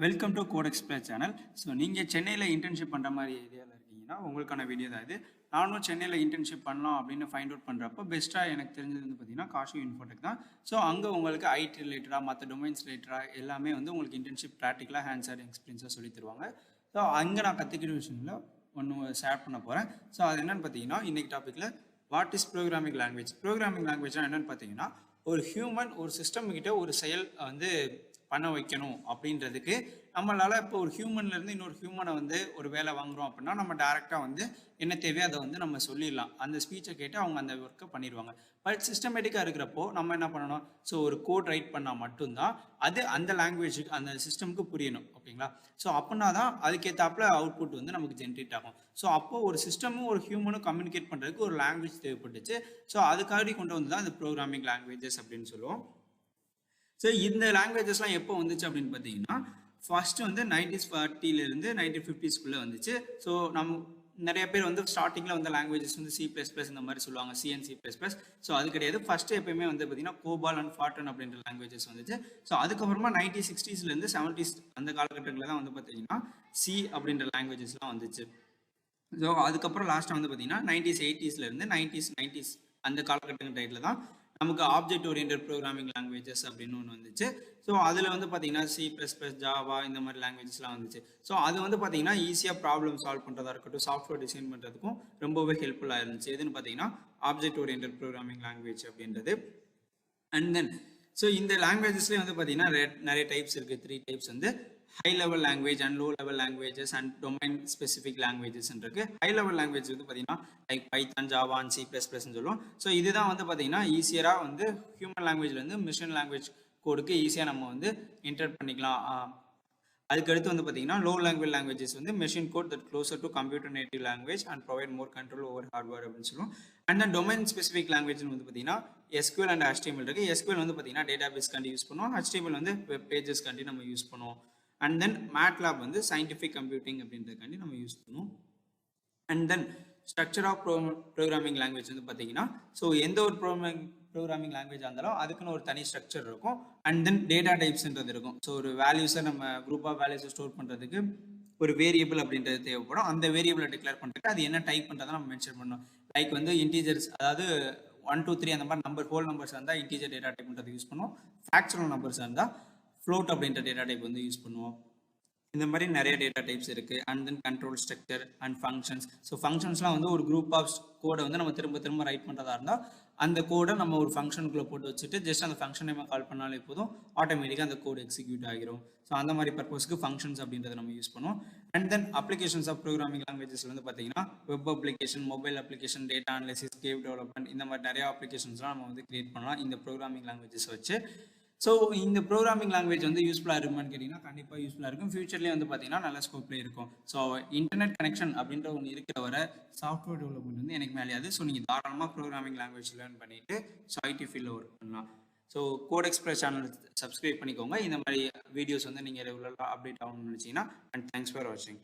Welcome to code express channel. So நீங்கள் சென்னையில் internship பண்ணுற மாதிரி ஏரியாவில் இருக்கீங்கன்னா உங்களுக்கான வீடியோ தான் இது. நானும் சென்னையில் இன்டர்ன்ஷிப் பண்ணலாம் அப்படின்னு ஃபைண்ட் அவுட் பண்ணுறப்போ பெஸ்ட்டாக எனக்கு தெரிஞ்சது வந்து பார்த்தீங்கன்னா காஷி இன்ஃபோடெக் தான். ஸோ அங்கே உங்களுக்கு ஐடி ரிலேட்டடாக மற்ற டொமைன்ஸ் ரிலேட்டடாக எல்லாமே வந்து உங்களுக்கு இன்டர்ன்ஷிப் ப்ராக்டிக்கலாக ஹேண்ட்ஸ் ஆன் எக்ஸ்பீரியன்ஸாக சொல்லி தருவாங்க. ஸோ அங்கே நான் கற்றுக்கிற விஷயங்கள ஒன்று ஷேர் பண்ண போகிறேன். ஸோ அது என்னென்னு பார்த்தீங்கன்னா இன்றைக்கி டாப்பிக்கில் what is programming language. Programming லாங்குவேஜ்னால் என்னென்னு பார்த்தீங்கன்னா ஒரு ஹியூமன் ஒரு சிஸ்டம் கிட்ட ஒரு செயல் வந்து பண்ண வைக்கணும் அப்படின்றதுக்கு நம்மளால் இப்போ ஒரு ஹியூமன்லேருந்து இன்னொரு ஹியூமனை வந்து ஒரு வேலை வாங்குகிறோம் அப்படின்னா நம்ம டேரெக்டாக வந்து என்ன தேவையோ அதை வந்து நம்ம சொல்லிடலாம். அந்த ஸ்பீச்சை கேட்டு அவங்க அந்த ஒர்க்கை பண்ணிடுவாங்க. பட் சிஸ்டமேட்டிக்காக இருக்கிறப்போ நம்ம என்ன பண்ணணும், ஸோ ஒரு கோட் ரைட் பண்ணால் மட்டும்தான் அது அந்த லாங்குவேஜுக்கு அந்த சிஸ்டமுக்கு புரியணும். ஓகேங்களா? ஸோ அப்படின்னா தான் அதுக்கேற்றாப்புல அவுட்புட் வந்து நமக்கு ஜென்ரேட் ஆகும். ஸோ அப்போது ஒரு சிஸ்டமும் ஒரு ஹியூமனும் கம்யூனிகேட் பண்ணுறதுக்கு ஒரு லாங்குவேஜ் தேவைப்பட்டுச்சு. ஸோ அதுக்காக கொண்டு வந்து தான் இந்த ப்ரோக்ராமிங் லாங்குவேஜஸ் அப்படின்னு சொல்லுவோம். ஸோ இந்த லாங்குவேஜஸ்லாம் எப்போ வந்துச்சு அப்படின்னு பார்த்தீங்கன்னா ஃபர்ஸ்ட் வந்து 1940 1950s வந்துச்சு. ஸோ நிறைய பேர் வந்து ஸ்டார்டிங்கில் வந்து லாங்குவேஜஸ் வந்து C++ இந்த மாதிரி சொல்லுவாங்க, C++. ஸோ அது கிடையாது. ஃபர்ஸ்ட் எப்பயுமே வந்து பார்த்தீங்கன்னா கோபால் அண்ட் ஃபார்டன் அப்படின்ற லாங்குவேஜஸ் வந்துச்சு. ஸோ அதுக்கப்புறமா 1960s 70s அந்த காலகட்டங்களில் தான் வந்து பார்த்தீங்கன்னா C அப்படின்ற லாங்குவேஜஸ்லாம் வந்துச்சு. ஸோ அதுக்கப்புறம் லாஸ்ட்டாக வந்து பார்த்தீங்கன்னா 1980s 90s அந்த காலகட்டத்தில் தான் நமக்கு ஆப்ஜெக்ட் ஓரியன்டட் ப்ரோக்ராமிங் லாங்குவேஜஸ் அப்படின்னு ஒன்று வந்துச்சு. ஸோ அதில் வந்து பார்த்தீங்கன்னா C++, ஜாவா இந்த மாதிரி லாங்குவேஜஸ்லாம் வந்துச்சு. ஸோ அது வந்து பார்த்தீங்கன்னா ஈஸியாக ப்ராப்ளம் சால்வ் பண்ணுறதா இருக்கட்டும், சாஃப்ட்வேர் டிசைன் பண்ணுறதுக்கும் ரொம்பவே ஹெல்ப்ஃபுல்லாக இருந்துச்சு. எதுன்னு பார்த்தீங்கன்னா ஆப்ஜெக்ட் ஓரியன்டட் ப்ரோக்ராமிங் லாங்குவேஜ் அப்படின்றது. அண்ட் தென் ஸோ இந்த லாங்குவேஜஸ்லேயே வந்து பார்த்தீங்கன்னா நிறைய டைப்ஸ் இருக்குது. 3 டைப்ஸ் வந்து high level language and low level languages and domain specific languages இருக்கு. ஹை லெவல் லாங்குவேஜ் வந்து பார்த்தீங்கன்னா like Python, Java and C++ சொல்லுவோம். ஸோ இதுதான் வந்து பார்த்தீங்கன்னா ஈஸியராக வந்து ஹியூமன் லாங்குவேஜ்லேருந்து மிஷின் லாங்குவேஜ் கோடுக்கு ஈஸியாக நம்ம வந்து இன்டர் பண்ணிக்கலாம். அதுக்கடுத்து வந்து பார்த்தீங்கன்னா லோ லாங்குவேஜஸ் வந்து machine code that closer to computer native language and provide more control over hardware அப்படின்னு சொல்லுவோம். அண்ட் தென் டொமைன் ஸ்பெசிஃபிக் லாங்குவேஜ்னு வந்து பார்த்தீங்கன்னா SQL அண்ட் HTML இருக்குது. SQL வந்து பார்த்தீங்கன்னா டேட்டாபேஸ் காண்டி யூஸ் பண்ணுவோம். HTML வந்து வெப் பேஜஸ் காண்டி நம்ம யூஸ் பண்ணுவோம். அண்ட் தென் MATLAB வந்து சயின்டிஃபிக் கம்ப்யூட்டிங் அப்படின்றதுக்காண்டி நம்ம யூஸ் பண்ணுவோம். And then structure of programming language வந்து பார்த்தீங்கன்னா ஸோ எந்த ஒரு ப்ரோக்ராமிங் லாங்குவேஜாக இருந்தாலும் அதுக்குன்னு ஒரு தனி ஸ்ட்ரக்சர் இருக்கும். அண்ட் தென் டேட்டா டைப்ஸ்ன்றது இருக்கும். ஸோ ஒரு வேல்யூஸை நம்ம குரூப் ஆஃப் வேல்யூஸை ஸ்டோர் பண்ணுறதுக்கு ஒரு வேரியபிள் அப்படின்றது தேவைப்படும். அந்த வேரியபிளை டிக்ளேர் பண்ணுறதுக்கு அது என்ன டைப் பண்ணுறதை நம்ம மென்ஷன் பண்ணணும். லைக் வந்து இன்டீஜர்ஸ், அதாவது 1 2 3 அந்த மாதிரி ஹோல் நம்பர்ஸ் இருந்தால் இன்டீஜர் டேட்டா டைப் பண்ணுறது யூஸ் பண்ணுவோம். ஃபேக்சுரல் நம்பர்ஸ் இருந்தால் ஃப்ளோட் அப்படின்ற டேட்டா டைப் வந்து யூஸ் பண்ணுவோம். இந்த மாதிரி நிறைய டேட்டா டைப்ஸ் இருக்குது. And then control structure and functions. So ஃபங்க்ஷன்ஸ்லாம் வந்து ஒரு குரூப் ஆஃப் கோடை வந்து நம்ம திரும்ப ரைட் பண்ணுறதா இருந்தால் அந்த கோடை நம்ம ஒரு ஃபங்க்ஷனுக்குள்ளே போட்டு வச்சுட்டு ஜஸ்ட் அந்த ஃபங்க்ஷன் நம்ம கால் பண்ணாலே போதும், ஆட்டோமேட்டிக்காக அந்த கோடு எக்ஸிக்யூட் ஆகிரும். ஸோ அந்த மாதிரி பர்பஸ்க்கு ஃபங்க்ஷன்ஸ் அப்படின்றத நம்ம யூஸ் பண்ணுவோம். And then applications of programming languages வந்து பார்த்தீங்கன்னா web application, mobile application, data analysis, game development இந்த மாதிரி நிறைய அப்ளிகேஷன்ஸ்லாம் நம்ம வந்து கிரியேட் பண்ணலாம் இந்த ப்ரோக்ராமிங் லாங்குவேஜஸ் வச்சு. ஸோ இந்த ப்ரோக்ராமிங் லாங்குவேஜ் வந்து யூஸ்ஃபுல்லாக இருக்குமான்னு கேட்டிங்கன்னா கண்டிப்பாக யூஸ்ஃபுல்லாக இருக்கும். ஃபியூச்சர்லேயே வந்து பார்த்தீங்கன்னா நல்ல ஸ்கோப்லேயே இருக்கும். ஸோ இன்டர்நெட் கனெக்ஷன் அப்படின்ற ஒன்று இருக்கிற வர சாஃப்ட்வேர் டெவலப்மெண்ட் வந்து எனக்கு மேலேயாது. ஸோ நீங்கள் தாராளமாக ப்ரோக்ராமிங் லாங்குவேஜ் லேர்ன் பண்ணிவிட்டு ஸோ ஐடி ஃபீல்டில் ஒர்க் பண்ணலாம். So code express channel subscribe பண்ணிக்கோங்க. இந்த மாதிரி வீடியோஸ் வந்து நீங்கள் ரெகுலராக அப்டேட் ஆகணும்னு நினச்சிங்கன்னா. அண்ட் தேங்க்ஸ் ஃபார் வாட்சிங்.